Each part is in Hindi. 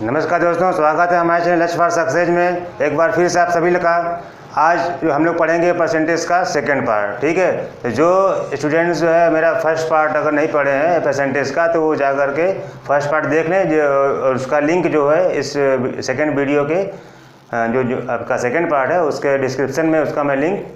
नमस्कार दोस्तों, स्वागत है हमारे चैनल लक्ष्य फॉर सक्सेस में। एक बार फिर से आप सभी का आज जो हम लोग पढ़ेंगे परसेंटेज का सेकंड पार्ट। ठीक है, तो जो स्टूडेंट्स जो है मेरा फर्स्ट पार्ट अगर नहीं पढ़े हैं परसेंटेज का, तो वो जा कर के फर्स्ट पार्ट देख लें। जो और उसका लिंक जो है इस सेकंड वीडियो के जो आपका सेकंड पार्ट है उसके डिस्क्रिप्शन में उसका मैं लिंक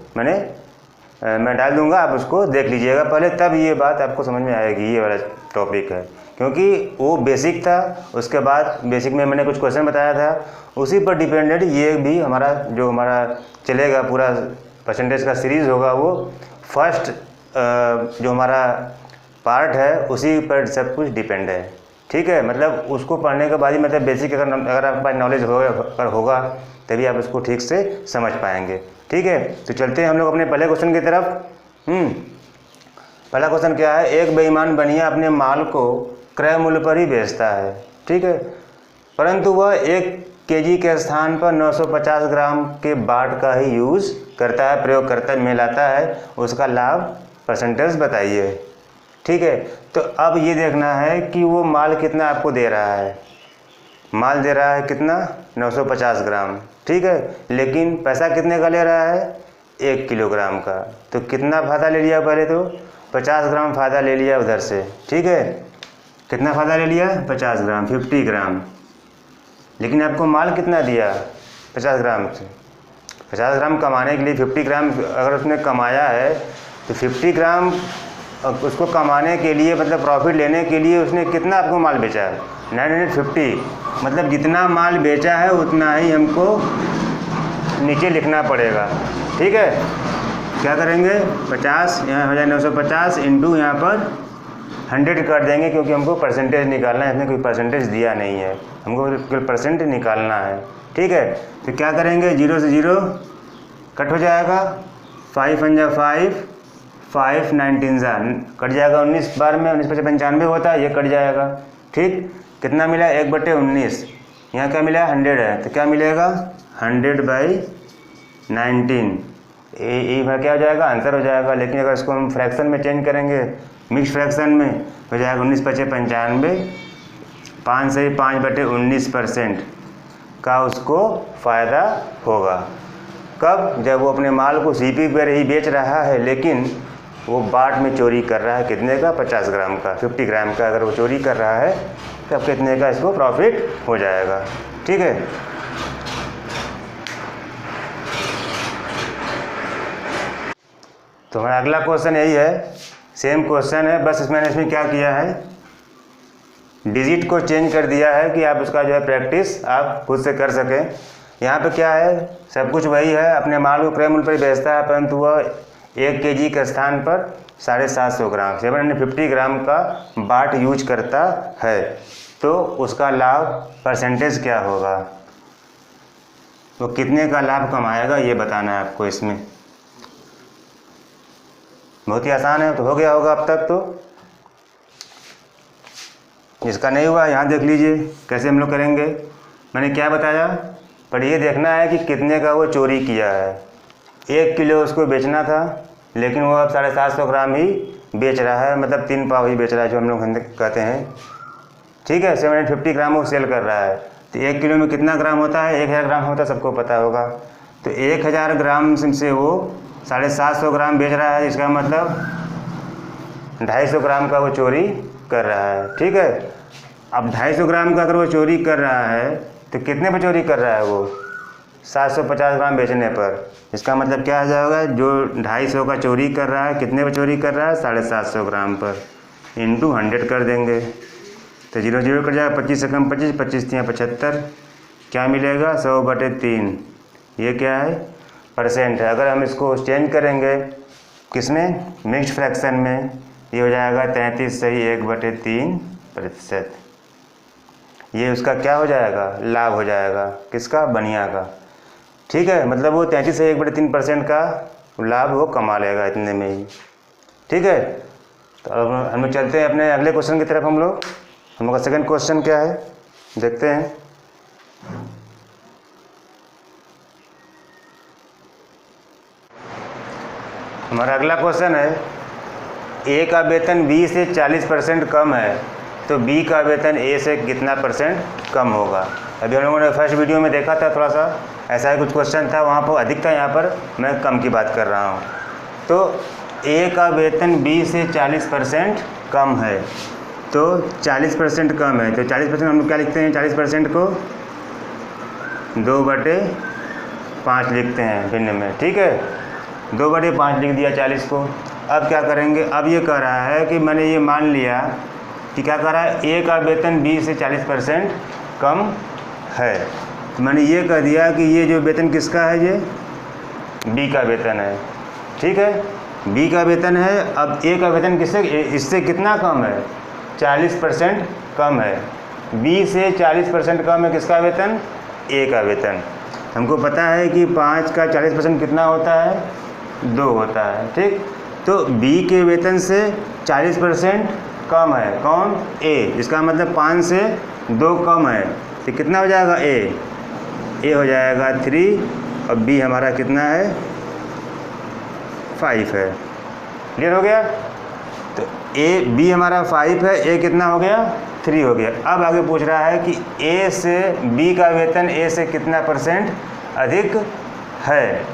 मैं डाल दूंगा, आप उसको देख लीजिएगा पहले, तब ये बात आपको समझ में आएगी। ये वाला टॉपिक है क्योंकि वो बेसिक था, उसके बाद बेसिक में मैंने कुछ क्वेश्चन बताया था, उसी पर डिपेंडेड ये भी हमारा चलेगा। पूरा परसेंटेज का सीरीज़ होगा, वो फर्स्ट जो हमारा पार्ट है उसी पर सब कुछ डिपेंड है। ठीक है, मतलब उसको पढ़ने के बाद ही मतलब बेसिक अगर आपके पास नॉलेज होगा तभी आप उसको ठीक से समझ पाएंगे। ठीक है, तो चलते हैं हम लोग अपने पहले क्वेश्चन की तरफ। पहला क्वेश्चन क्या है? एक बेईमान बनिया अपने माल को क्रय मूल्य पर ही बेचता है। ठीक है, परंतु वह 1 केजी के स्थान पर 950 ग्राम के बाट का ही यूज़ करता है, प्रयोग करता है, मिलाता है। उसका लाभ परसेंटेज बताइए। ठीक है, तो अब ये देखना है कि वो माल कितना आपको दे रहा है। माल दे रहा है कितना? 950 ग्राम। ठीक है, लेकिन पैसा कितने का ले रहा है? 1 किलोग्राम का। तो कितना फ़ायदा ले लिया? पहले तो 50 ग्राम फ़ायदा ले लिया उधर से। ठीक है, कितना फ़ायदा ले लिया? 50 ग्राम, 50 ग्राम। लेकिन आपको माल कितना दिया? 50 ग्राम से। 50 ग्राम कमाने के लिए 50 ग्राम अगर उसने कमाया है तो 50 ग्राम उसको कमाने के लिए मतलब प्रॉफिट लेने के लिए उसने कितना आपको माल बेचा है? 950। मतलब जितना माल बेचा है उतना ही हमको नीचे लिखना पड़ेगा। ठीक है, क्या करेंगे? 50 यहाँ हो जाए 950 इंटू यहाँ पर 100 कर देंगे, क्योंकि हमको परसेंटेज निकालना है। इसमें कोई परसेंटेज दिया नहीं है, हमको केवल परसेंट निकालना है। ठीक है, तो क्या करेंगे? 0 से 0 कट हो जाएगा, 5 पंजा 5, 5 19 जा कट जाएगा। 19 बार में 19 पचे 95 होता है, ये कट जाएगा। ठीक, कितना मिला? 1/19। यहाँ क्या मिला? 100 है, तो क्या मिलेगा? 100/19। ये क्या हो जाएगा? आंसर हो जाएगा। लेकिन अगर इसको हम फ्रैक्शन में चेंज करेंगे, मिक्स फ्रैक्शन में हो जाएगा 19 पचे 95, 5 से 5/19% का उसको फ़ायदा होगा। कब? जब वो अपने माल को सीपी पर ही बेच रहा है, लेकिन वो बाट में चोरी कर रहा है। कितने का? 50 ग्राम का, 50 ग्राम का अगर वो चोरी कर रहा है तब कितने का इसको प्रॉफिट हो जाएगा। ठीक है, तो हमारा अगला क्वेश्चन यही है, सेम क्वेश्चन है, बस इसमें क्या किया है? डिजिट को चेंज कर दिया है कि आप उसका जो है प्रैक्टिस आप खुद से कर सकें। यहाँ पे क्या है? सब कुछ वही है, अपने माल को क्रय मूल्य पर बेचता है, परंतु वह 1 केजी के स्थान पर 750 ग्राम 750 ग्राम का बाट यूज करता है। तो उसका लाभ परसेंटेज क्या होगा? वो कितने का लाभ कमाएगा ये बताना है आपको। इसमें बहुत ही आसान है, तो हो गया होगा अब तक। तो जिसका नहीं हुआ यहाँ देख लीजिए कैसे हम लोग करेंगे। मैंने क्या बताया? पर ये देखना है कि कितने का वो चोरी किया है। 1 किलो उसको बेचना था, लेकिन वो अब 750 ग्राम ही बेच रहा है, मतलब 3 पाव ही बेच रहा है, जो हम लोग कहते हैं। ठीक है, 750 ग्राम वो सेल कर रहा है। तो 1 किलो में कितना ग्राम होता है? 1000 ग्राम होता है, सबको पता होगा। तो 1000 ग्राम से वो 750 ग्राम बेच रहा है, इसका मतलब 250 ग्राम का वो चोरी कर रहा है। ठीक है, अब 250 ग्राम का अगर वो चोरी कर रहा है तो कितने पर चोरी कर रहा है? वो 750 ग्राम बेचने पर। इसका मतलब क्या आ जाएगा? जो 250 का चोरी कर रहा है, कितने पर चोरी कर रहा है? 750 ग्राम पर, इंटू 100 कर देंगे। तो 0 0 कट जाएगा, 25 से कम 25, 25 3 75, क्या मिलेगा? 100/3। ये क्या है? परसेंट है। अगर हम इसको चेंज करेंगे किसमें? मिक्स्ड फ्रैक्शन में, ये हो जाएगा 33 सही 1/3%। ये उसका क्या हो जाएगा? लाभ हो जाएगा। किसका? बनिया का। ठीक है, मतलब वो 33 से 1/3% का लाभ वो कमा लेगा इतने में ही। ठीक है, तो अब हम लोग चलते हैं अपने अगले क्वेश्चन की तरफ। हम लोग का सेकंड क्वेश्चन क्या है देखते हैं। हमारा अगला क्वेश्चन है, ए का वेतन 20 से 40% कम है, तो बी का वेतन ए से कितना परसेंट कम होगा। अभी हम लोगों ने फर्स्ट वीडियो में देखा था, थोड़ा सा ऐसा ही कुछ क्वेश्चन था, वहाँ पर अधिक था, यहाँ पर मैं कम की बात कर रहा हूँ। तो ए का वेतन बी से 40% कम है, तो 40% कम है, तो 40% हम लोग क्या लिखते हैं, 40% को 2/5 लिखते हैं भिन्न में, ठीक है, 2/5 लिख दिया 40 को। अब क्या करेंगे, अब ये कह रहा है कि मैंने ये मान लिया कि क्या कह रहा है, ए का वेतन बी से 40% कम है, तो मैंने ये कह दिया कि ये जो वेतन किसका है, ये बी का वेतन है, ठीक है, बी का वेतन है। अब ए का वेतन किससे, इससे कितना कम है, 40% कम है, बी से 40% कम है किसका वेतन, ए का वेतन। हमको पता है कि 5 का 40% कितना होता है, 2 होता है, ठीक। तो बी के वेतन से 40% कम है कौन, ए, इसका मतलब 5 से 2 कम है, तो कितना हो जाएगा, ए हो जाएगा 3 और बी हमारा कितना है, 5 है। क्लियर हो गया। तो ए बी हमारा 5 है, ए कितना हो गया, 3 हो गया। अब आगे पूछ रहा है कि ए से बी का वेतन ए से कितना % अधिक है।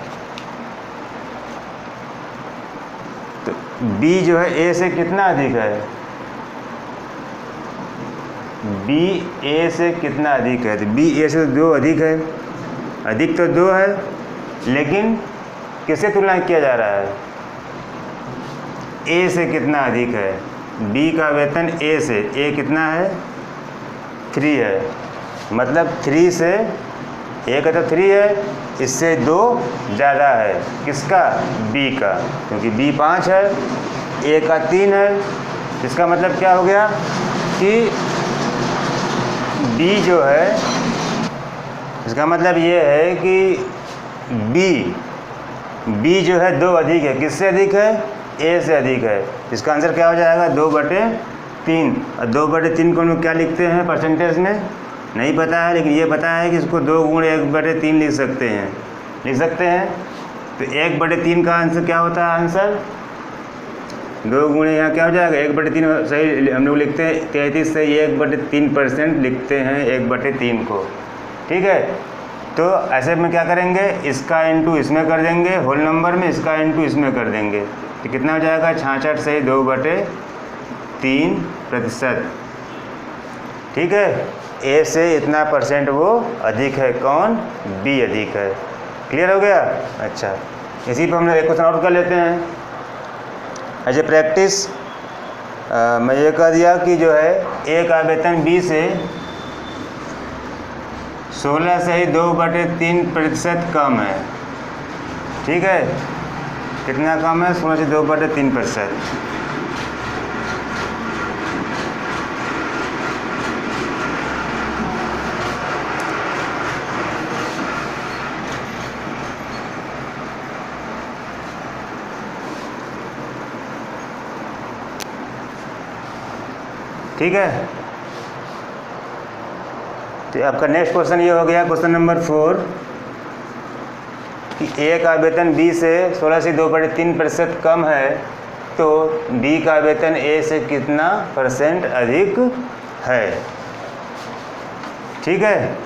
तो बी जो है ए से कितना अधिक है, बी ए से कितना अधिक है, तो बी ए से 2 अधिक है, अधिक तो 2 है, लेकिन किससे तुलना किया जा रहा है, ए से कितना अधिक है, बी का वेतन ए से, ए कितना है, 3 है, मतलब 3 से, ए का तो 3 है, इससे 2 ज़्यादा है, किसका, बी का, क्योंकि बी 5 है, ए का 3 है। इसका मतलब क्या हो गया कि बी जो है, इसका मतलब ये है कि बी जो है 2 अधिक है, किससे अधिक है, ए से अधिक है। इसका आंसर क्या हो जाएगा, 2/3। और 2/3 को हम लोग क्या लिखते हैं परसेंटेज में, नहीं पता है, लेकिन ये पता है कि इसको 2 गुण 1/3 लिख सकते हैं। तो 1/3 का आंसर क्या होता है, आंसर 2 गुणे यहाँ क्या हो जाएगा, 1/3 सही हम लोग लिखते हैं, 33 से 1/3% लिखते हैं 1/3 को, ठीक है। तो ऐसे में क्या करेंगे, इसका इंटू इसमें कर देंगे होल नंबर में, इसका इंटू इसमें कर देंगे, तो कितना हो जाएगा, 66 से 2/3%, ठीक है। ए से इतना % वो अधिक है, कौन, बी अधिक है। क्लियर हो गया। अच्छा, इसी पर हम लोग एक क्वेश्चन और कर लेते हैं एज ए प्रैक्टिस। मैं ये कह दिया कि जो है ए का वेतन बी से 16 से ही 2/3% कम है, ठीक है, कितना कम है, 16 से 2/3%। ठीक है। तो आपका नेक्स्ट क्वेश्चन ये हो गया, क्वेश्चन नंबर 4, कि ए का वेतन बी से 16 से 2/3% कम है, तो बी का वेतन ए से कितना % अधिक है, ठीक है।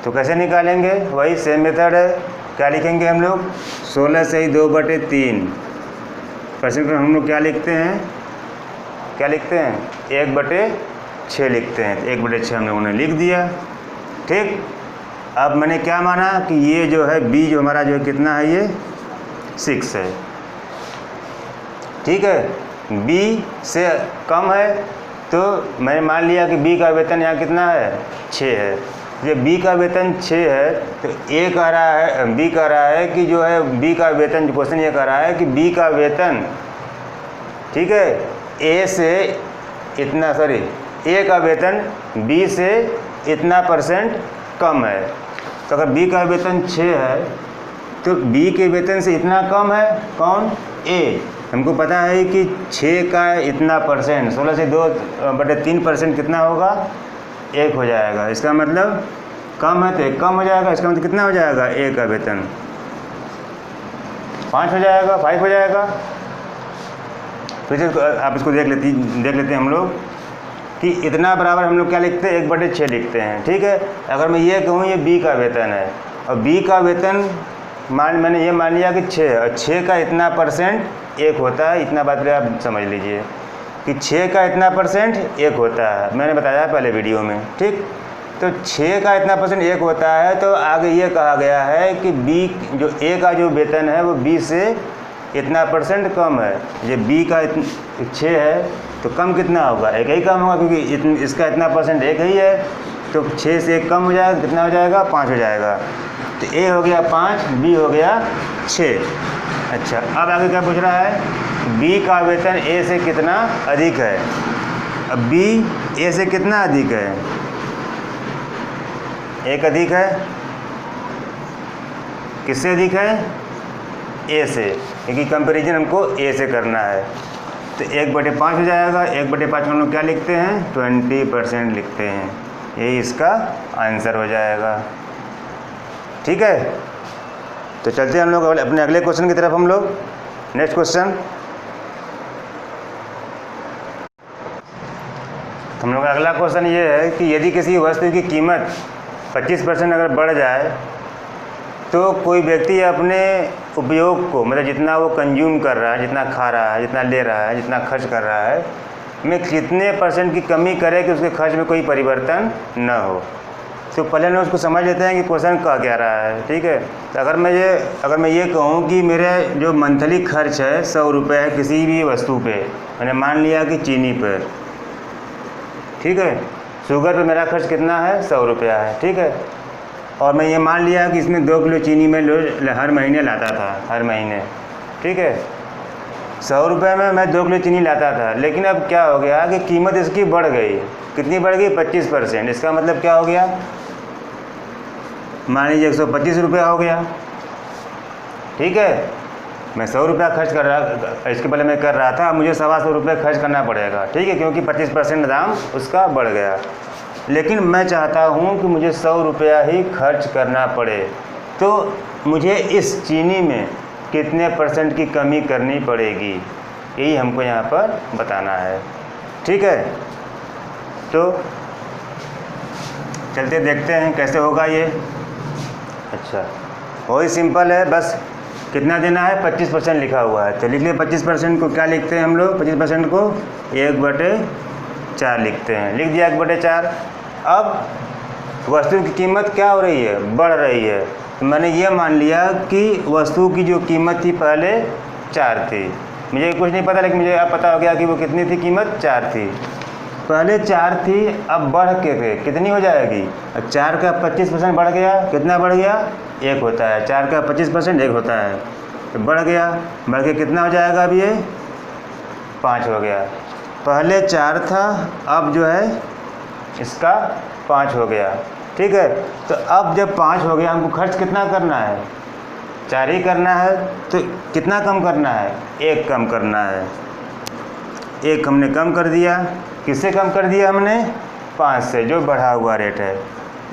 तो कैसे निकालेंगे, वही सेम मेथड है। क्या लिखेंगे हम लोग, 16 से 2/3% को हम लोग क्या लिखते हैं, 1/6 लिखते हैं। 1/6 हम लोगों ने लिख दिया, ठीक। अब मैंने क्या माना कि ये जो है बी जो हमारा जो है कितना है, ये 6 है, ठीक है, बी से कम है, तो मैंने मान लिया कि बी का वेतन यहाँ कितना है, 6 है। जब बी का वेतन 6 है, तो बी कह रहा है कि जो है बी का वेतन, जो क्वेश्चन ये कह रहा है कि बी का वेतन, ठीक है, ए से इतना, ए का वेतन बी से इतना % कम है। तो अगर बी का वेतन 6 है, तो बी के वेतन से इतना कम है, कौन, ए। हमको पता है कि 6 का इतना %, 16 से 2/3% कितना होगा, 1 हो जाएगा। इसका मतलब कम है तो 1 कम हो जाएगा, इसका मतलब कितना हो जाएगा, ए का वेतन 5 हो जाएगा, 5 हो जाएगा। तो आप इसको देख लेते हैं हम लोग। कि इतना बराबर हम लोग क्या लिखते हैं, 1/6 लिखते हैं। ठीक है, अगर मैं ये कहूँ ये बी का वेतन है और बी का वेतन मैंने ये मान लिया कि 6 और 6 का इतना % 1 होता है। इतना बात आप समझ लीजिए कि 6 का इतना % 1 होता है, मैंने बताया पहले वीडियो में। ठीक, तो 6 का इतना % 1 होता है, तो आगे ये कहा गया है कि बी जो ए का जो वेतन है वो बी से इतना % कम है। ये बी का 6 है तो कम कितना होगा, 1 ही कम होगा, क्योंकि इसका इतना % 1 ही है। तो 6 से 1 कम हो जाएगा, कितना हो जाएगा, 5 हो जाएगा। तो ए हो गया 5, बी हो गया 6। अच्छा, अब आगे क्या पूछ रहा है, बी का वेतन ए से कितना अधिक है। अब बी ए से कितना अधिक है, 1 अधिक है। किससे अधिक है, ए से, क्योंकि कंपैरिजन हमको ए से करना है। तो 1/5 हो जाएगा। 1/5 हम लोग क्या लिखते हैं, 20% लिखते हैं। यही इसका आंसर हो जाएगा। ठीक है, तो चलते हैं हम लोग अपने अगले क्वेश्चन की तरफ। हम लोग नेक्स्ट क्वेश्चन, हम लोग का अगला क्वेश्चन ये है कि यदि किसी वस्तु की कीमत 25% अगर बढ़ जाए तो कोई व्यक्ति अपने उपयोग को, मतलब जितना वो कंज्यूम कर रहा है, जितना खा रहा है, जितना ले रहा है, जितना खर्च कर रहा है, में कितने % की कमी करे कि उसके खर्च में कोई परिवर्तन न हो। तो पहले हम उसको समझ लेते हैं कि क्वेश्चन कह क्या रहा है। ठीक है, तो अगर मैं ये कहूँ कि मेरे जो मंथली खर्च है 100 रुपये है किसी भी वस्तु पे, मैंने मान लिया कि चीनी पे, ठीक है, शुगर पे मेरा खर्च कितना है, 100 रुपया है। ठीक है, और मैं ये मान लिया कि इसमें 2 किलो चीनी में हर महीने लाता था, हर महीने। ठीक है, 100 रुपये में मैं 2 किलो चीनी लाता था, लेकिन अब क्या हो गया कि कीमत इसकी बढ़ गई। कितनी बढ़ गई, 25%। इसका मतलब क्या हो गया, मान लीजिए 125 रुपया हो गया। ठीक है, मैं 100 रुपया खर्च कर रहा, इसके पहले मैं कर रहा था, मुझे 125 रुपये खर्च करना पड़ेगा। ठीक है, क्योंकि 25% दाम उसका बढ़ गया। लेकिन मैं चाहता हूँ कि मुझे 100 रुपया ही खर्च करना पड़े, तो मुझे इस चीनी में कितने % की कमी करनी पड़ेगी, यही हमको यहाँ पर बताना है। ठीक है, तो चलते देखते हैं कैसे होगा ये। अच्छा, वही सिंपल है, बस कितना देना है, 25% लिखा हुआ है। तो लिख लिया 25% को क्या लिखते हैं हम लोग, 25% को 1/4 लिखते हैं। लिख दिया 1/4। अब वस्तु की कीमत क्या हो रही है, बढ़ रही है। तो मैंने ये मान लिया कि वस्तु की जो कीमत थी पहले 4 थी, मुझे कुछ नहीं पता, लेकिन मुझे अब पता हो गया कि वो कितनी थी, कीमत 4 थी। पहले 4 थी, अब बढ़ के कितनी हो जाएगी, 4 का 25% बढ़ गया, कितना बढ़ गया, 1 होता है। 4 का 25% 1 होता है, तो बढ़ गया, बढ़ के कितना हो जाएगा, अब ये 5 हो गया। पहले 4 था, अब जो है इसका 5 हो गया। ठीक है, तो अब जब 5 हो गया, हमको खर्च कितना करना है, 4 ही करना है। तो कितना कम करना है, 1 कम करना है। 1 हमने कम कर दिया, किससे कम कर दिया हमने, 5 से, जो बढ़ा हुआ रेट है।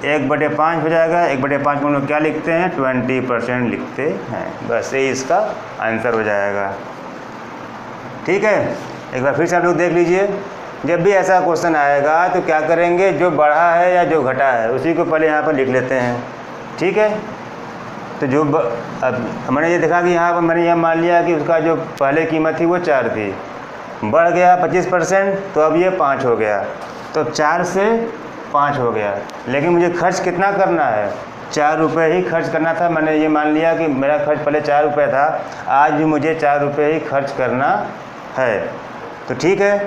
1/5 हो जाएगा। 1/5 को हम लोग क्या लिखते हैं, 20% लिखते हैं। बस यही इसका आंसर हो जाएगा। ठीक है, एक बार फिर से आप लोग देख लीजिए, जब भी ऐसा क्वेश्चन आएगा तो क्या करेंगे, जो बढ़ा है या जो घटा है उसी को पहले यहाँ पर लिख लेते हैं। ठीक है, तो जो अब हमने ये देखा कि यहाँ पर मैंने यह मान लिया कि उसका जो पहले कीमत थी वो 4 थी, बढ़ गया 25%, तो अब ये 5 हो गया। तो 4 से 5 हो गया, लेकिन मुझे खर्च कितना करना है, 4 रुपये ही खर्च करना था। मैंने ये मान लिया कि मेरा खर्च पहले 4 रुपये था, आज भी मुझे 4 रुपये ही खर्च करना है। तो ठीक है,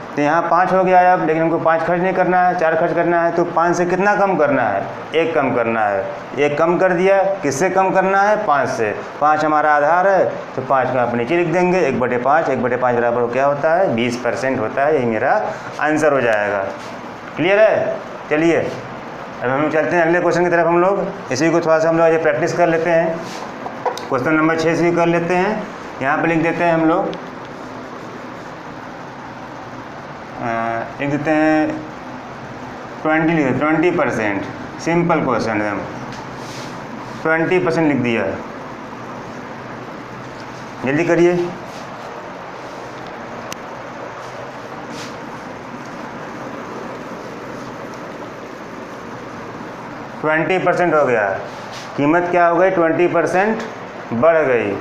तो यहाँ 5 हो गया अब, लेकिन हमको 5 खर्च नहीं करना है, 4 खर्च करना है। तो 5 से कितना कम करना है, 1 कम करना है। 1 कम कर दिया, किससे कम करना है, 5 से। 5 हमारा आधार है, तो 5 को आप नीचे लिख देंगे। 1/5, 1/5 बराबर क्या होता है, 20% होता है। यही मेरा आंसर हो जाएगा। क्लियर है, चलिए अब हम चलते हैं अगले क्वेश्चन की तरफ। हम लोग इसी को थोड़ा सा हम लोग आज प्रैक्टिस कर लेते हैं। क्वेश्चन नंबर 6 से कर लेते हैं। यहाँ पर लिख देते हैं हम लोग, लिख देते हैं 20%। सिंपल क्वेश्चन है, 20% लिख दिया। जल्दी करिए। 20% हो गया, कीमत क्या हो गई 20% बढ़ गई।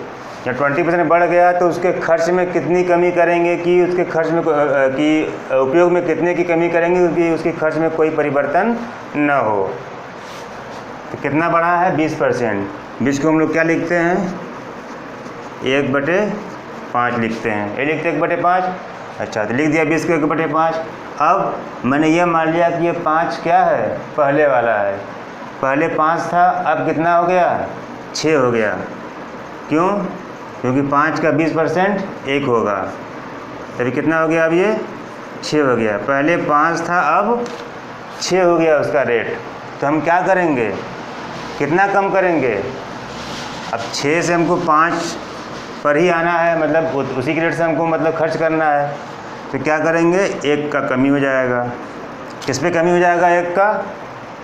जब 20% बढ़ गया तो उसके खर्च में कितनी कमी करेंगे कि उसके खर्च में उपयोग में कितने की कमी करेंगे कि उसके खर्च में कोई परिवर्तन न हो। तो कितना बढ़ा है 20%। 20 को हम लोग क्या लिखते हैं 1/5 लिखते हैं, ये लिखते 1/5। अच्छा तो लिख दिया 20 को 1/5। अब मैंने ये मान लिया कि ये 5 क्या है पहले वाला है, पहले 5 था, अब कितना हो गया 6 हो गया। क्यों? क्योंकि 5 का 20% 1 होगा, तभी कितना हो गया अब ये 6 हो गया। पहले 5 था, अब 6 हो गया उसका रेट। तो हम क्या करेंगे, कितना कम करेंगे, अब 6 से हमको 5 पर ही आना है, मतलब उसी के रेट से हमको मतलब खर्च करना है। तो क्या करेंगे 1 का कमी हो जाएगा। किस पे कमी हो जाएगा 1 का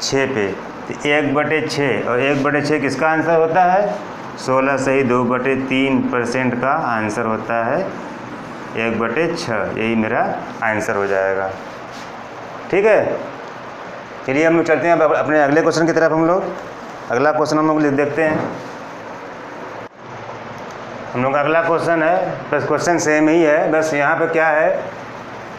6 पे। तो 1/6 और 1/6 किसका आंसर होता है 16 सही 2/3% का आंसर होता है 1/6। यही मेरा आंसर हो जाएगा। ठीक है, चलिए हम लोग चलते हैं अब अपने अगले क्वेश्चन की तरफ। हम लोग अगला क्वेश्चन हम लोग देखते हैं। हम लोग का अगला क्वेश्चन है, बस क्वेश्चन सेम ही है, बस यहाँ पे क्या है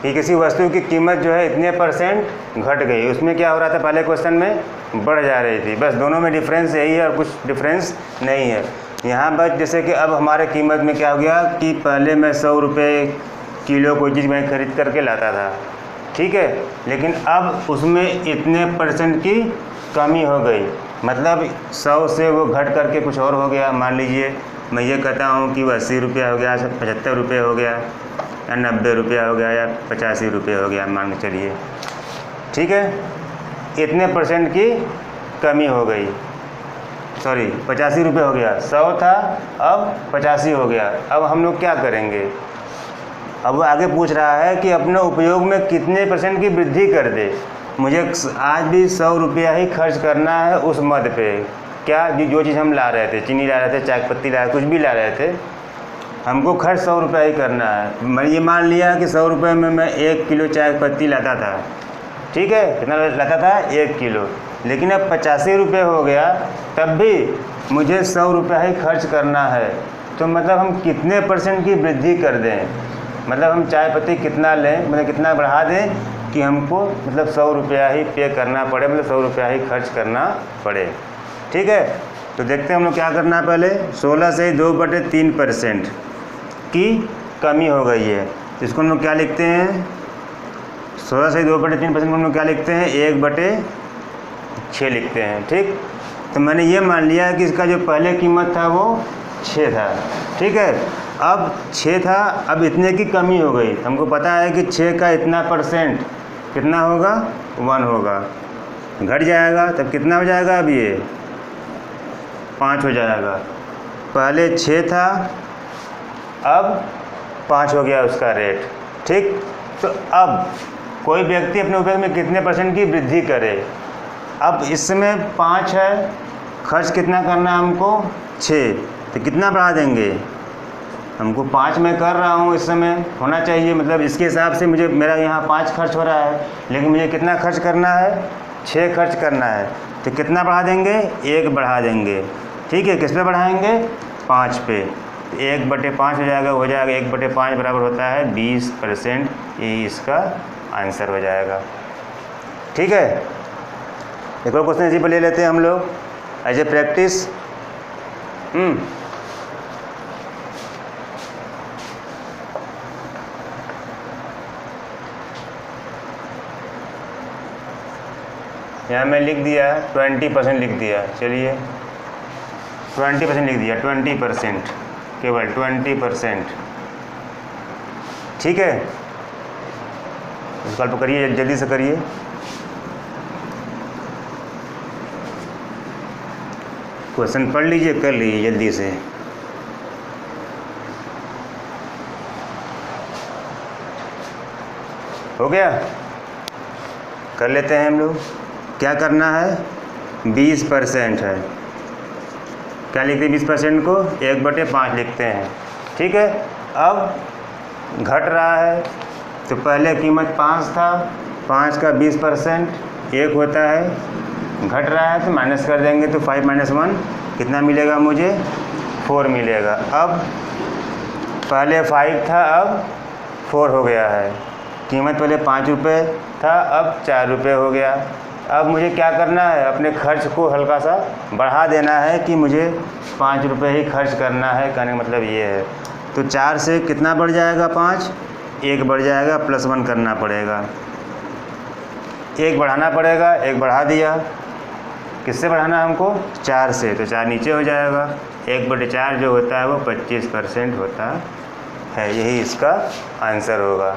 कि किसी वस्तु की कीमत जो है इतने % घट गई। उसमें क्या हो रहा था पहले क्वेश्चन में बढ़ जा रही थी, बस दोनों में डिफरेंस यही है और कुछ डिफरेंस नहीं है। यहाँ बस जैसे कि अब हमारे कीमत में क्या हो गया कि पहले मैं 100 रुपये किलो कोई चीज़ मैं खरीद करके लाता था, ठीक है, लेकिन अब उसमें इतने % की कमी हो गई, मतलब 100 से वो घट करके कुछ और हो गया। मान लीजिए मैं ये कहता हूँ कि वो 80 रुपया हो गया, 75 रुपये हो गया, या 90 रुपया हो गया, या 85 रुपये हो गया, मान के चलिए, ठीक है, इतने % की कमी हो गई। सॉरी 85 रुपये हो गया, 100 था अब 85 हो गया। अब हम लोग क्या करेंगे, अब वो आगे पूछ रहा है कि अपने उपयोग में कितने % की वृद्धि कर दे। मुझे आज भी 100 रुपया ही खर्च करना है उस मद पे, क्या जो चीज़ हम ला रहे थे, चीनी ला रहे थे, चाय पत्ती ला रहे थे, कुछ भी ला रहे थे, हमको खर्च 100 रुपया ही करना है। मैं ये मान लिया कि 100 रुपये में मैं 1 किलो चाय पत्ती लाता था, ठीक है, कितना लाता था 1 किलो, लेकिन अब 85 रुपये हो गया, तब भी मुझे 100 रुपया ही खर्च करना है। तो मतलब हम कितने % की वृद्धि कर दें, मतलब हम चाय पत्ती कितना लें, मतलब कितना बढ़ा दें कि हमको मतलब 100 रुपया ही पे करना पड़े, मतलब 100 रुपया ही खर्च करना पड़े। ठीक है, तो देखते हैं हम लोग क्या करना है। पहले 16 से 2/3% की कमी हो गई है, तो इसको हम लोग क्या लिखते हैं 16 से 2/3% को हम लोग क्या लिखते हैं 1/6 लिखते हैं। ठीक, तो मैंने ये मान लिया कि इसका जो पहले कीमत था वो 6 था, ठीक है, अब 6 था, अब इतने की कमी हो गई। हमको पता है कि 6 का इतना % कितना होगा 1 होगा, घट जाएगा, तब कितना हो जाएगा, अब ये 5 हो जाएगा। पहले 6 था, अब 5 हो गया उसका रेट। ठीक, तो अब कोई व्यक्ति अपने उपयोग में कितने % की वृद्धि करे। अब इस समय 5 है, खर्च कितना करना है हमको 6, तो कितना बढ़ा देंगे, हमको 5 मैं कर रहा हूँ इस समय, होना चाहिए, मतलब इसके हिसाब से मुझे मेरा यहाँ 5 खर्च हो रहा है, लेकिन मुझे कितना खर्च करना है 6 खर्च करना है, तो कितना बढ़ा देंगे 1 बढ़ा देंगे। ठीक है, किस पे बढ़ाएंगे 5 पे, 1/5 हो जाएगा, 1/5 बराबर होता है 20%, ये इसका आंसर हो जाएगा। ठीक है, एक और क्वेश्चन इसी पर ले लेते हैं हम लोग एज ए प्रैक्टिस। यहाँ मैं लिख दिया 20% लिख दिया, चलिए 20% लिख दिया, 20%, केवल 20%। ठीक है, विकल्प करिए, जल्दी से करिए। क्वेश्चन पढ़ लीजिए, कर लीजिए जल्दी से। हो गया, कर लेते हैं हम लोग। क्या करना है 20% है, क्या लिखते हैं 20% को 1/5 लिखते हैं। ठीक है, अब घट रहा है, तो पहले कीमत 5 था, 5 का 20% 1 होता है, घट रहा है तो माइनस कर देंगे, तो 5 - 1 कितना मिलेगा मुझे? 4 मिलेगा। अब पहले 5 था, अब 4 हो गया है। कीमत पहले 5 रुपये था, अब 4 रुपये हो गया। अब मुझे क्या करना है? अपने खर्च को हल्का सा बढ़ा देना है कि मुझे 5 रुपये ही खर्च करना है। कहने का मतलब ये है। तो 4 से कितना बढ़ जाएगा? 5, 1 बढ़ जाएगा, +1 करना पड़ेगा। 1 बढ़ाना पड़ेगा, 1 बढ़ा दिया। किससे बढ़ाना है हमको? 4 से, तो 4 नीचे हो जाएगा। 1/4 जो होता है वो 25% होता है। यही इसका आंसर होगा।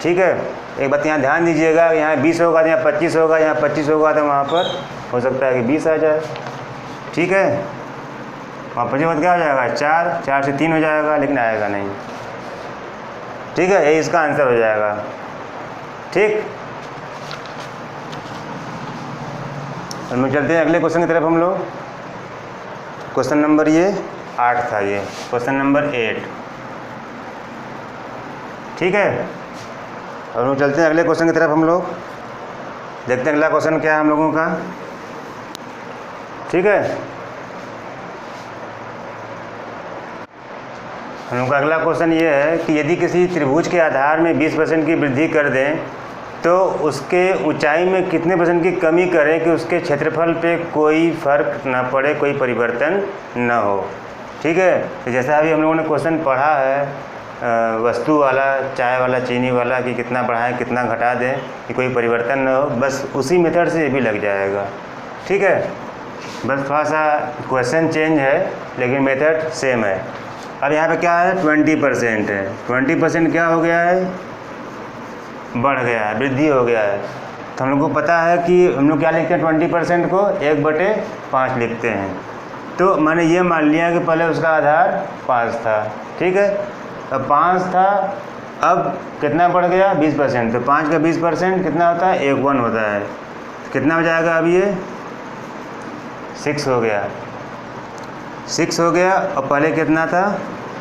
ठीक है, एक बात यहाँ ध्यान दीजिएगा, यहाँ 20 होगा तो यहाँ 25 होगा, यहाँ 25 होगा तो वहाँ पर हो सकता है कि 20 आ जाए। ठीक है, वहाँ 25 क्या हो जाएगा? 4 से 3 हो जाएगा, लेकिन आएगा नहीं। ठीक है, यही इसका आंसर हो जाएगा। ठीक, हम चलते हैं अगले क्वेश्चन की तरफ हम लोग। क्वेश्चन नंबर ये 8 था, ये क्वेश्चन नंबर 8। ठीक है, और हम चलते हैं अगले क्वेश्चन की तरफ हम लोग। देखते हैं अगला क्वेश्चन क्या है हम लोगों का। ठीक है, हम लोग का अगला क्वेश्चन ये है कि यदि किसी त्रिभुज के आधार में 20% की वृद्धि कर दें तो उसके ऊंचाई में कितने % की कमी करें कि उसके क्षेत्रफल पे कोई फर्क ना पड़े, कोई परिवर्तन न हो। ठीक है, तो जैसा अभी हम लोगों ने क्वेश्चन पढ़ा है वस्तु वाला, चाय वाला, चीनी वाला, कि कितना बढ़ाएं कितना घटा दें कि कोई परिवर्तन न हो, बस उसी मेथड से ये भी लग जाएगा। ठीक है, बस थोड़ा सा क्वेश्चन चेंज है लेकिन मेथड सेम है। अब यहाँ पे क्या है? 20% है। 20% क्या हो गया है? बढ़ गया है, वृद्धि हो गया है। तो हम लोग को पता है कि हम लोग क्या लिखते हैं? 20% को 1/5 लिखते हैं। तो मैंने ये मान लिया कि पहले उसका आधार 5 था। ठीक है, अब 5 था, अब कितना बढ़ गया? 20%। तो 5 का 20% कितना होता है? 1 होता है। कितना हो जाएगा? अब ये 6 हो गया। 6 हो गया, और पहले कितना था?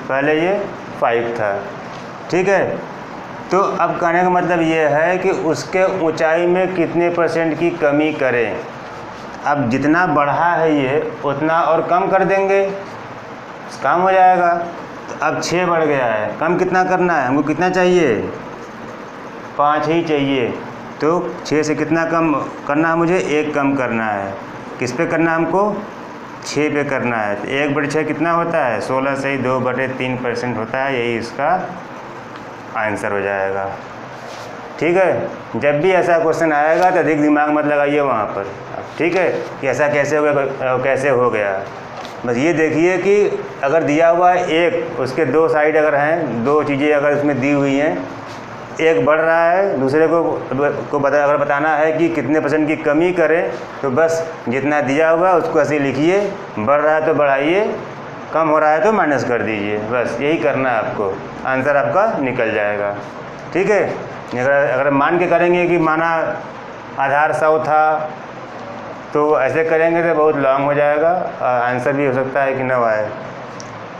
पहले ये 5 था। ठीक है, तो अब कहने का मतलब ये है कि उसके ऊंचाई में कितने % की कमी करें। अब जितना बढ़ा है ये उतना और कम कर देंगे, कम हो जाएगा। तो अब 6 बढ़ गया है, कम कितना करना है हमको? कितना चाहिए? 5 ही चाहिए। तो 6 से कितना कम करना है मुझे? 1 कम करना है। किस पे करना है हमको? 6 पे करना है। तो 1/6 कितना होता है? 16 से ही 2/3% होता है। यही इसका आंसर हो जाएगा। ठीक है, जब भी ऐसा क्वेश्चन आएगा तो अधिक दिमाग मत लगाइए वहाँ पर। ठीक है, कि ऐसा कैसे हो गया, कैसे हो गया। बस ये देखिए कि अगर दिया हुआ है एक, उसके 2 साइड अगर हैं, 2 चीज़ें अगर उसमें दी हुई हैं, एक बढ़ रहा है, दूसरे को अगर बताना है कि कितने % की कमी करें, तो बस जितना दिया हुआ है उसको ऐसे लिखिए। बढ़ रहा है तो बढ़ाइए, कम हो रहा है तो माइनस कर दीजिए। बस यही करना है आपको, आंसर आपका निकल जाएगा। ठीक है, अगर मान के करेंगे कि माना आधार 100 था, तो ऐसे करेंगे तो बहुत लॉन्ग हो जाएगा, आंसर भी हो सकता है कि 9 आए।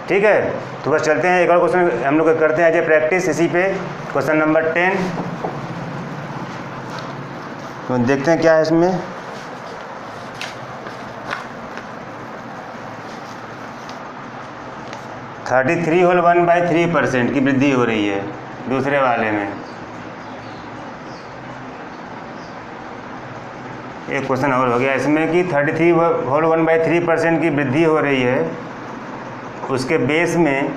ठीक है, तो बस चलते हैं एक और क्वेश्चन हम लोग करते हैं एज ए प्रैक्टिस इसी पे। क्वेश्चन नंबर 10, तो देखते हैं क्या है इसमें। (33 की वृद्धि हो रही है दूसरे वाले में। एक क्वेश्चन और हो गया इसमें कि 33 की वृद्धि हो रही है उसके बेस में,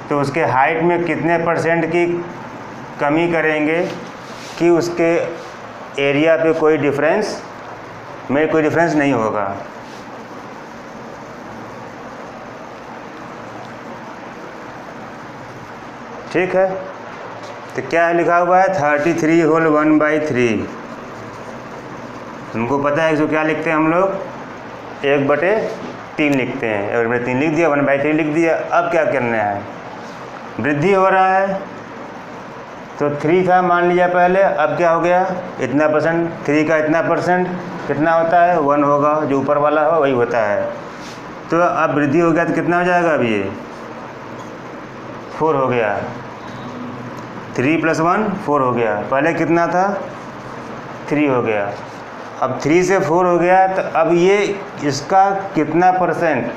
तो उसके हाइट में कितने % की कमी करेंगे कि उसके एरिया पे कोई डिफरेंस नहीं होगा। ठीक है, तो क्या है लिखा हुआ है? 33 हमको पता है इसको क्या लिखते हैं हम लोग? 1/3 लिखते हैं। 1/3 लिख दिया, 1/3 लिख दिया। अब क्या करना है? वृद्धि हो रहा है, तो 3 था मान लिया पहले, अब क्या हो गया? इतना %, 3 का इतना % कितना होता है? 1 होगा, जो ऊपर वाला हो वही होता है। तो अब वृद्धि हो गया तो कितना हो जाएगा? अब ये 4 हो गया। 3 + 1 4 हो गया। पहले कितना था? 3 हो गया। अब 3 से 4 हो गया, तो अब ये इसका कितना परसेंट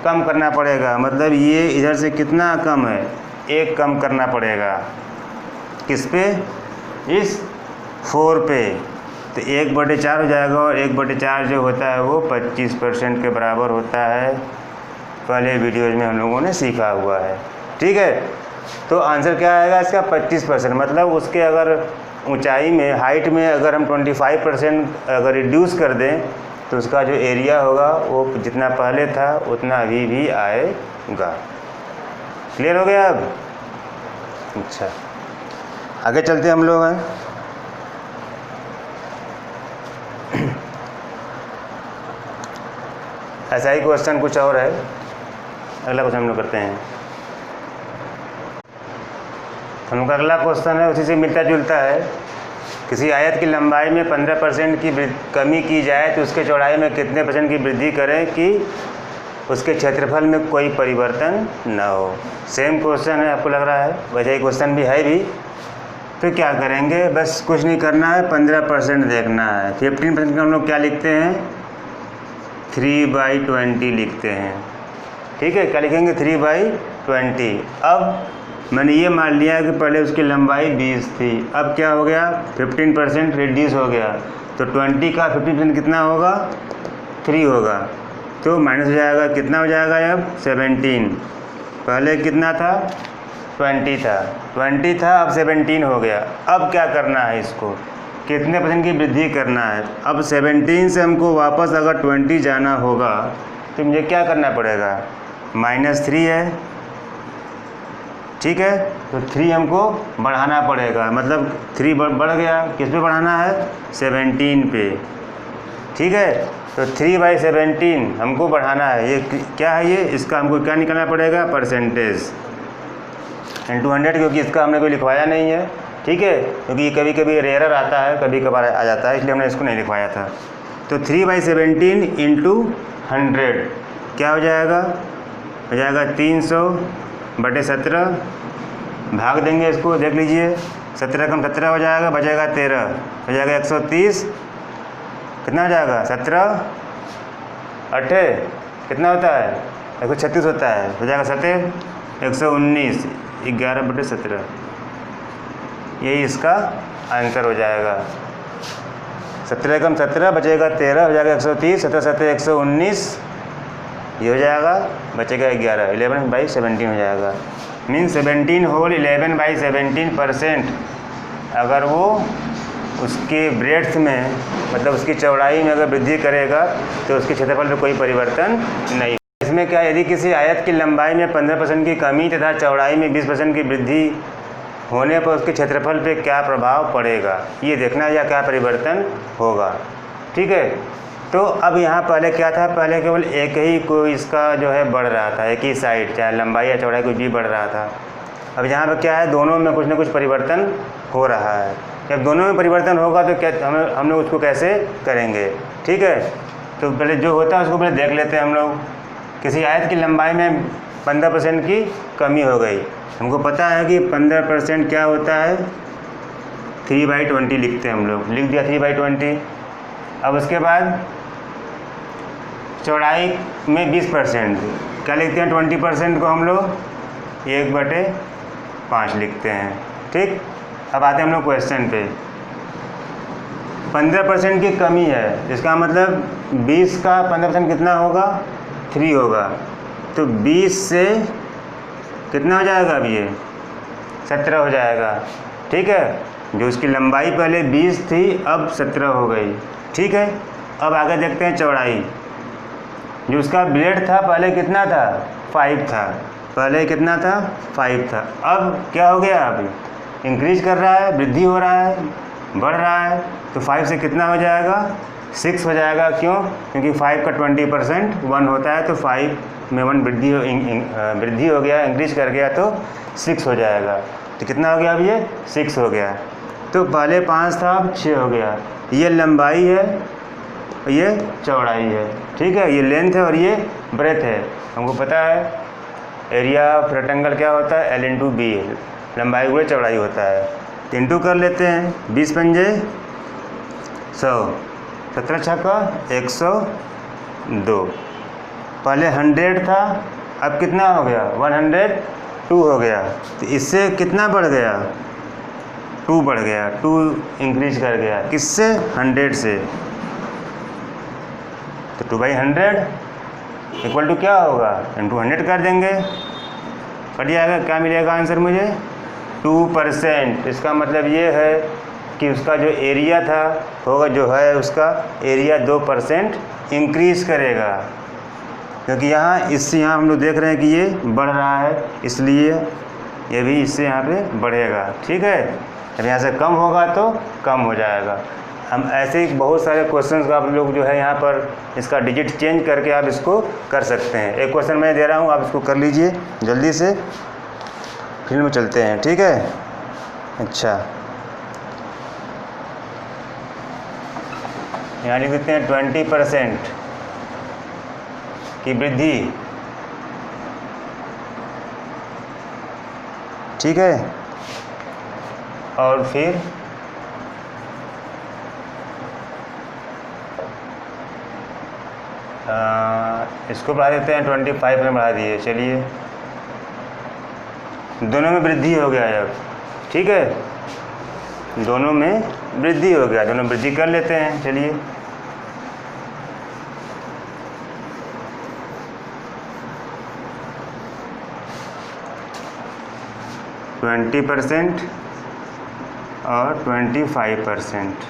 कम करना पड़ेगा, मतलब ये इधर से कितना कम है, 1 कम करना पड़ेगा। किस पे? इस 4 पे। तो 1/4 हो जाएगा, और 1/4 जो होता है वो 25% के बराबर होता है। पहले वीडियोज़ में हम लोगों ने सीखा हुआ है, ठीक है। तो आंसर क्या आएगा इसका? 25%। मतलब उसके अगर ऊंचाई में, हाइट में अगर हम 25% अगर रिड्यूस कर दें तो उसका जो एरिया होगा वो जितना पहले था उतना अभी भी आएगा। क्लियर हो गया अब? अच्छा, आगे चलते हम लोग हैं। ऐसा ही क्वेश्चन कुछ और है, अगला क्वेश्चन हम लोग करते हैं। हम लोग का अगला क्वेश्चन है उसी से मिलता जुलता है। किसी आयत की लंबाई में 15% की कमी की जाए तो उसके चौड़ाई में कितने % की वृद्धि करें कि उसके क्षेत्रफल में कोई परिवर्तन न हो। सेम क्वेश्चन है, आपको लग रहा है, वैसे ही क्वेश्चन भी है भी। तो क्या करेंगे, बस कुछ नहीं करना है, 15% देखना है। 15% का हम लोग क्या लिखते हैं? 3/20 लिखते हैं, ठीक है। क्या लिखेंगे? 3/20। अब मैंने ये मान लिया कि पहले उसकी लंबाई 20 थी, अब क्या हो गया? 15% रिड्यूस हो गया, तो 20 का 15% कितना होगा? 3 होगा, तो माइनस हो जाएगा, कितना हो जाएगा अब? 17। पहले कितना था? 20 था, 20 था, अब 17 हो गया। अब क्या करना है, इसको कितने % की वृद्धि करना है? अब 17 से हमको वापस अगर 20 जाना होगा तो मुझे क्या करना पड़ेगा? -3 है, ठीक है। तो 3 हमको बढ़ाना पड़ेगा, मतलब 3 बढ़ गया। किस पे बढ़ाना है? 17 पे, ठीक है। तो 3/17 हमको बढ़ाना है। ये क्या है? ये इसका हमको क्या निकालना पड़ेगा? परसेंटेज × 100, क्योंकि इसका हमने कोई लिखवाया नहीं है, ठीक है। क्योंकि कभी कभी रेयरर आता है, कभी कभार आ जाता है, इसलिए हमने इसको नहीं लिखवाया था। तो 3/17 × 100 क्या हो जाएगा? हो जाएगा 300/17। भाग देंगे इसको, देख लीजिए, 17 कम 17 हो जाएगा, बचेगा 13, हो जाएगा 130। कितना हो जाएगा? 17 8 कितना होता है? 136 होता है, हो जाएगा 7 119, 11/17। यही इसका आंसर हो जाएगा। 17 कम 17 बचेगा 13, हो जाएगा 130, 17 7 119, ये हो जाएगा, बचेगा 11, 11/17 हो जाएगा। Means 17 whole 11/17%। अगर वो उसके ब्रेड्थ में, मतलब उसकी चौड़ाई में अगर वृद्धि करेगा तो उसके क्षेत्रफल में कोई परिवर्तन नहीं। इसमें क्या, यदि किसी आयत की लंबाई में 15% की कमी तथा चौड़ाई में 20% की वृद्धि होने पर उसके क्षेत्रफल पे क्या प्रभाव पड़ेगा, ये देखना, या क्या परिवर्तन होगा, ठीक है। तो अब यहाँ पहले क्या था? पहले केवल एक ही कोई इसका जो है बढ़ रहा था, एक ही साइड, चाहे लंबाई या चौड़ाई कुछ भी बढ़ रहा था। अब यहाँ पर क्या है? दोनों में कुछ ना कुछ परिवर्तन हो रहा है। जब दोनों में परिवर्तन होगा तो क्या हम लोग उसको कैसे करेंगे, ठीक है। तो पहले जो होता है उसको पहले देख लेते हैं हम लोग। किसी आयत की लंबाई में 15% की कमी हो गई, हमको पता है कि 15% क्या होता है? 3/20 लिखते हैं हम लोग, लिख दिया 3/20। अब उसके बाद चौड़ाई में 20%, क्या लिखते हैं? 20% को हम लोग 1/5 लिखते हैं, ठीक। अब आते हैं हम लोग क्वेश्चन पे। 15% की कमी है, इसका मतलब 20 का 15% कितना होगा? 3 होगा। तो 20 से कितना हो जाएगा? अब ये 17 हो जाएगा, ठीक है। जो उसकी लंबाई पहले 20 थी, अब 17 हो गई, ठीक है। अब आगे देखते हैं चौड़ाई। जो उसका ब्लेड था पहले कितना था? 5 था, पहले कितना था? 5 था। अब क्या हो गया? अभी इंक्रीज कर रहा है, वृद्धि हो रहा है, बढ़ रहा है। तो 5 से कितना हो जाएगा? 6 हो जाएगा। क्यों? क्योंकि 5 का 20% 1 होता है, तो 5 में 1 वृद्धि हो गया, इंक्रीज कर गया, तो 6 हो जाएगा। तो कितना हो गया? अब ये 6 हो गया। तो पहले 5 था, अब 6 हो गया। ये लंबाई है, ये चौड़ाई है, ठीक है। ये लेंथ है और ये ब्रेथ है। हमको पता है एरिया ऑफ रेक्टेंगल क्या होता है? L × B, लंबाई गुणे चौड़ाई होता है। इंटू कर लेते हैं, 20 पंजे 100, 17 छक्का 102। पहले 100 था, अब कितना हो गया 102 हो गया। तो इससे कितना बढ़ गया 2 बढ़ गया, 2 इंक्रीज कर गया किससे 100 से। तो 2/100 इक्वल टू क्या होगा इंटू 100 कर देंगे, कट जाएगा। क्या मिलेगा आंसर मुझे 2%। इसका मतलब ये है कि उसका जो एरिया था होगा जो है उसका एरिया 2% इंक्रीज़ करेगा, क्योंकि यहाँ इससे यहाँ हम लोग देख रहे हैं कि ये बढ़ रहा है, इसलिए ये भी इससे यहाँ पे बढ़ेगा। ठीक है, जब यहाँ से कम होगा तो कम हो जाएगा। हम ऐसे ही बहुत सारे क्वेश्चंस का आप लोग जो है यहाँ पर इसका डिजिट चेंज करके आप इसको कर सकते हैं। एक क्वेश्चन मैं दे रहा हूँ, आप इसको कर लीजिए जल्दी से, फिर में चलते हैं। ठीक है, अच्छा यहाँ लिख देते हैं 20% की वृद्धि। ठीक है, और फिर इसको बढ़ा देते हैं 25 में बढ़ा दिए। चलिए दोनों में वृद्धि हो गया अब। ठीक है, दोनों में वृद्धि हो गया, दोनों वृद्धि कर लेते हैं। चलिए %20 और 25%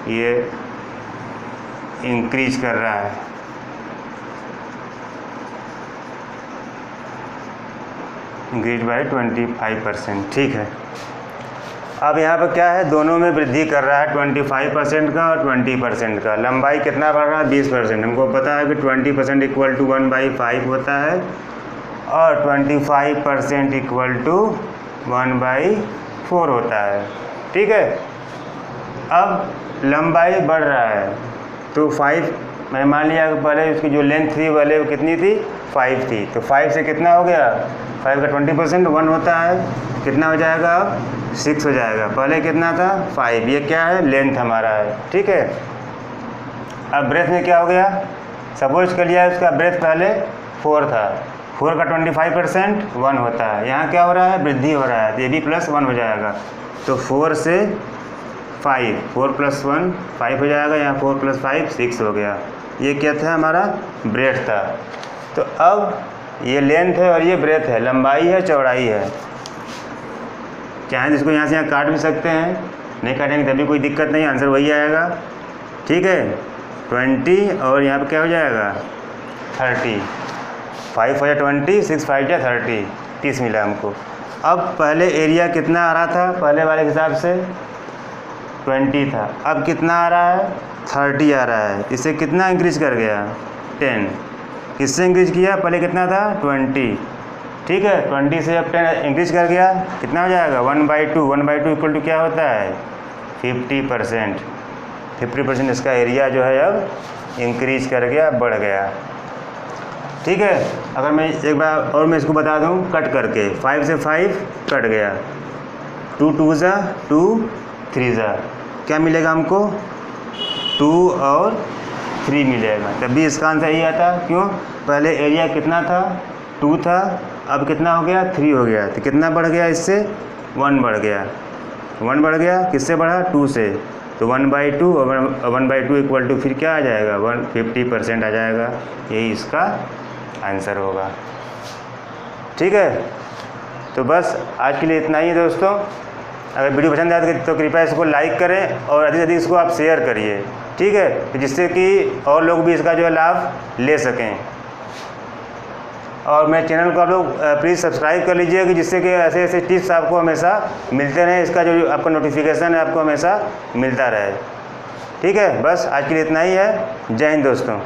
ये इंक्रीज कर रहा है। Increase by 25%। ठीक है, अब यहाँ पर क्या है, दोनों में वृद्धि कर रहा है 25% का और 20% का। लंबाई कितना बढ़ रहा है 20%। हमको पता है कि 20% इक्वल टू 1/5 होता है और 25% इक्वल टू 1/4 होता है। ठीक है, अब लंबाई बढ़ रहा है तो 5, मैं मान लिया कि पहले उसकी जो लेंथ थी पहले वो कितनी थी 5 थी, तो 5 से कितना हो गया 5 का 20% 1 होता है, कितना हो जाएगा अब 6 हो जाएगा। पहले कितना था 5, ये क्या है लेंथ हमारा है। ठीक है, अब ब्रेथ में क्या हो गया, सपोज कर लिया उसका ब्रेथ पहले 4 था, 4 का 25% 1 होता है। यहाँ क्या हो रहा है वृद्धि हो रहा है, तो ये भी +1 हो जाएगा। तो 4 से 5, 4 + 1 5 हो जाएगा, यहाँ 4 + 5 6 हो गया। ये क्या था हमारा ब्रेथ था। तो अब ये लेंथ है और ये ब्रेथ है, लंबाई है चौड़ाई है। चाहे इसको यहाँ से यहाँ काट भी सकते हैं, नहीं काटेंगे तभी कोई दिक्कत नहीं, आंसर वही आएगा। ठीक है, 20 और यहाँ पे क्या हो जाएगा 30, 5 हो जाए 20, 6 5 जा 30, 30 मिला हमको। अब पहले एरिया कितना आ रहा था पहले वाले हिसाब से 20 था, अब कितना आ रहा है 30 आ रहा है। इससे कितना इंक्रीज कर गया 10। किससे इंक्रीज किया, पहले कितना था 20। ठीक है, 20 से अब 10 इंक्रीज कर गया, कितना हो जाएगा 1/2। 1/2 इक्वल टू क्या होता है 50%। 50% इसका एरिया जो है अब इंक्रीज कर गया, बढ़ गया। ठीक है, अगर मैं एक बार और मैं इसको बता दूं कट करके, 5 से 5 कट गया, 2 2 ज़ा 2 3 ज़ा क्या मिलेगा हमको 2 और 3 मिलेगा। तब भी इसका आंसर यही आता, क्यों पहले एरिया कितना था 2 था, अब कितना हो गया 3 हो गया। तो कितना बढ़ गया इससे 1 बढ़ गया, 1 बढ़ गया, किससे बढ़ा 2 से, तो 1/2 और 1/2 इक्वल टू फिर क्या आ जाएगा 50% आ जाएगा। यही इसका आंसर होगा। ठीक है, तो बस आज के लिए इतना ही है दोस्तों। अगर वीडियो पसंद आए तो कृपया इसको लाइक करें और अधिक से अधिक इसको आप शेयर करिए। ठीक है, तो जिससे कि और लोग भी इसका जो है लाभ ले सकें। और मेरे चैनल को आप लोग प्लीज़ सब्सक्राइब कर लीजिए कि जिससे कि ऐसे ऐसे टिप्स आपको हमेशा मिलते रहें, इसका जो आपका नोटिफिकेशन है आपको हमेशा मिलता रहे। ठीक है, बस आज के लिए इतना ही है। जय हिंद दोस्तों।